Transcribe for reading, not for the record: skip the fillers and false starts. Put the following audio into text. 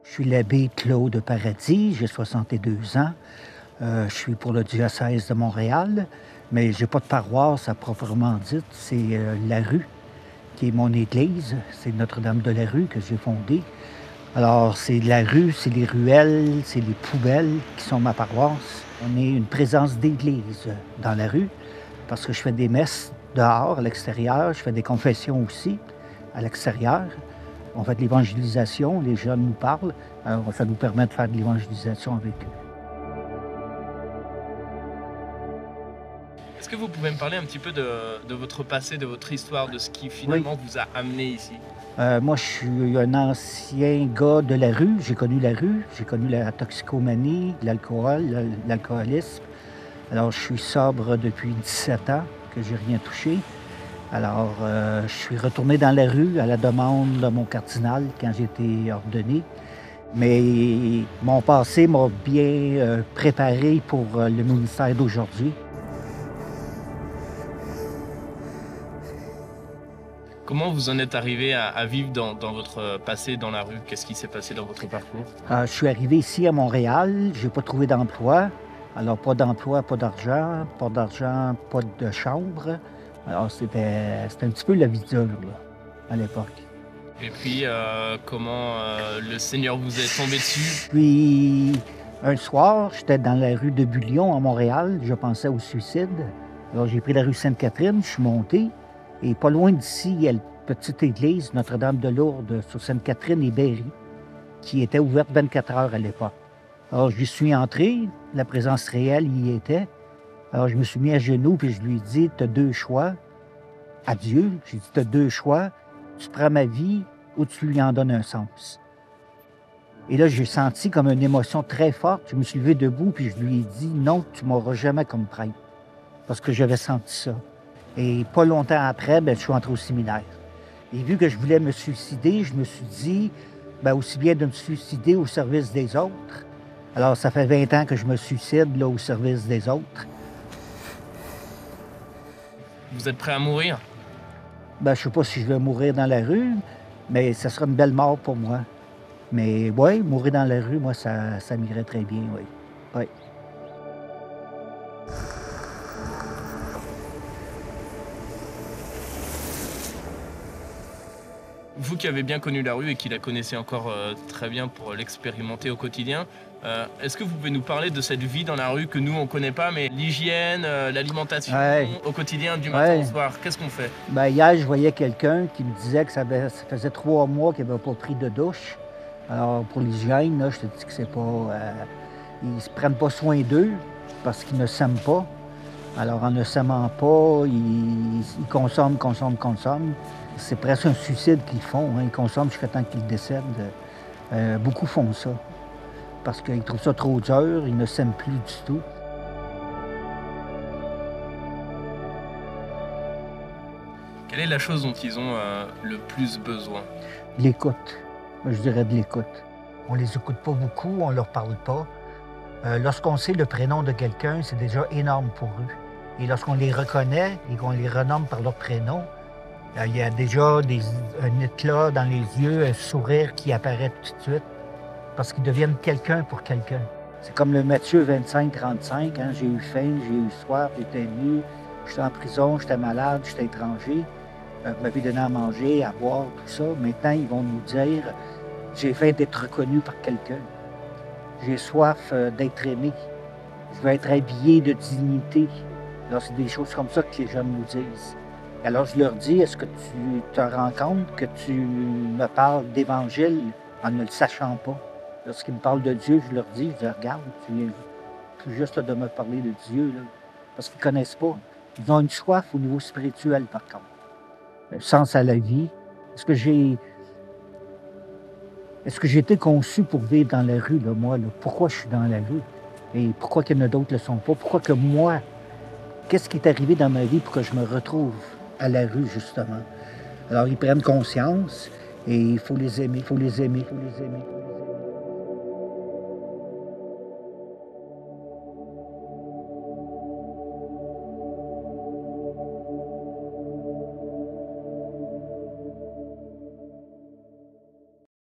Je suis l'abbé Claude Paradis, j'ai 62 ans. Je suis pour le diocèse de Montréal, mais j'ai pas de paroisse à proprement dite. C'est la rue qui est mon église. C'est Notre-Dame de la rue que j'ai fondée. Alors, c'est la rue, c'est les ruelles, c'est les poubelles qui sont ma paroisse. On est une présence d'église dans la rue parce que je fais des messes dehors, à l'extérieur. Je fais des confessions aussi à l'extérieur. On fait de l'évangélisation, les jeunes nous parlent, alors ça nous permet de faire de l'évangélisation avec eux. Est-ce que vous pouvez me parler un petit peu de votre passé, de votre histoire, de ce qui Oui. finalement vous a amené ici? Moi, je suis un ancien gars de la rue. J'ai connu la rue, j'ai connu la toxicomanie, l'alcool, l'alcoolisme. Alors, je suis sobre depuis 17 ans, que j'ai rien touché. Alors, je suis retourné dans la rue à la demande de mon cardinal quand j'ai été ordonné. Mais mon passé m'a bien préparé pour le ministère d'aujourd'hui. Comment vous en êtes arrivé à vivre dans votre passé dans la rue? Qu'est-ce qui s'est passé dans votre parcours? Je suis arrivé ici à Montréal, j'ai pas trouvé d'emploi. Alors, pas d'emploi, pas d'argent, pas de chambre. Alors, c'était un petit peu la vie dure, là, à l'époque. Et puis, comment le Seigneur vous est tombé dessus? Puis, un soir, j'étais dans la rue de Bullion à Montréal, je pensais au suicide. Alors, j'ai pris la rue Sainte-Catherine, je suis monté, et pas loin d'ici, il y a une petite église, Notre-Dame de Lourdes, sur Sainte-Catherine et Berry, qui était ouverte 24 heures à l'époque. Alors, j'y suis entré, la présence réelle y était. Alors, je me suis mis à genoux, puis je lui ai dit, « T'as deux choix. » À Dieu, j'ai dit, « T'as deux choix. Tu prends ma vie ou tu lui en donnes un sens. » Et là, j'ai senti comme une émotion très forte. Je me suis levé debout, puis je lui ai dit, « Non, tu m'auras jamais comme prêtre. » Parce que j'avais senti ça. Et pas longtemps après, je suis entré au séminaire. Et vu que je voulais me suicider, je me suis dit, aussi bien de me suicider au service des autres. Alors, ça fait 20 ans que je me suicide là, au service des autres. Vous êtes prêt à mourir? Je ne sais pas si je vais mourir dans la rue, mais ça sera une belle mort pour moi. Mais oui, mourir dans la rue, moi, ça m'irait très bien, oui. Oui. Vous qui avez bien connu la rue et qui la connaissez encore très bien pour l'expérimenter au quotidien, est-ce que vous pouvez nous parler de cette vie dans la rue que nous, on ne connaît pas, mais l'hygiène, l'alimentation au quotidien, du matin au soir, qu'est-ce qu'on fait? Hier, je voyais quelqu'un qui me disait que ça faisait 3 mois qu'il n'avait pas pris de douche. Alors, pour l'hygiène, là, je te dis que c'est pas... ils ne se prennent pas soin d'eux parce qu'ils ne s'aiment pas. Alors, en ne s'aimant pas, ils consomment. C'est presque un suicide qu'ils font. Hein. Ils consomment jusqu'à temps qu'ils décèdent. Beaucoup font ça. Parce qu'ils trouvent ça trop dur, ils ne s'aiment plus du tout. Quelle est la chose dont ils ont le plus besoin? De l'écoute. Moi, je dirais de l'écoute. On les écoute pas beaucoup, on leur parle pas. Lorsqu'on sait le prénom de quelqu'un, c'est déjà énorme pour eux. Et lorsqu'on les reconnaît et qu'on les renomme par leur prénom, il y a déjà un éclat dans les yeux, un sourire qui apparaît tout de suite, parce qu'ils deviennent quelqu'un pour quelqu'un. C'est comme le Matthieu 25-35, hein? J'ai eu faim, j'ai eu soif, j'étais nu, j'étais en prison, j'étais malade, j'étais étranger. Vous m'avez donné à manger, à boire, tout ça. Maintenant, ils vont nous dire, j'ai faim d'être reconnu par quelqu'un. J'ai soif d'être aimé. Je veux être habillé de dignité. Alors, c'est des choses comme ça que les jeunes nous disent. Alors, je leur dis, est-ce que tu te rends compte que tu me parles d'évangile en ne le sachant pas? Lorsqu'ils me parlent de Dieu, je leur dis, regarde, tu viens tout juste de me parler de Dieu, là, parce qu'ils ne connaissent pas. Ils ont une soif au niveau spirituel, par contre. Le sens à la vie. Est-ce que j'ai été conçu pour vivre dans la rue, là, moi? Là? Pourquoi je suis dans la rue? Et pourquoi qu'il y en a d'autres ne le sont pas? Pourquoi que moi? Qu'est-ce qui est arrivé dans ma vie pour que je me retrouve à la rue, justement? Alors, ils prennent conscience et il faut les aimer, il faut les aimer, il faut les aimer.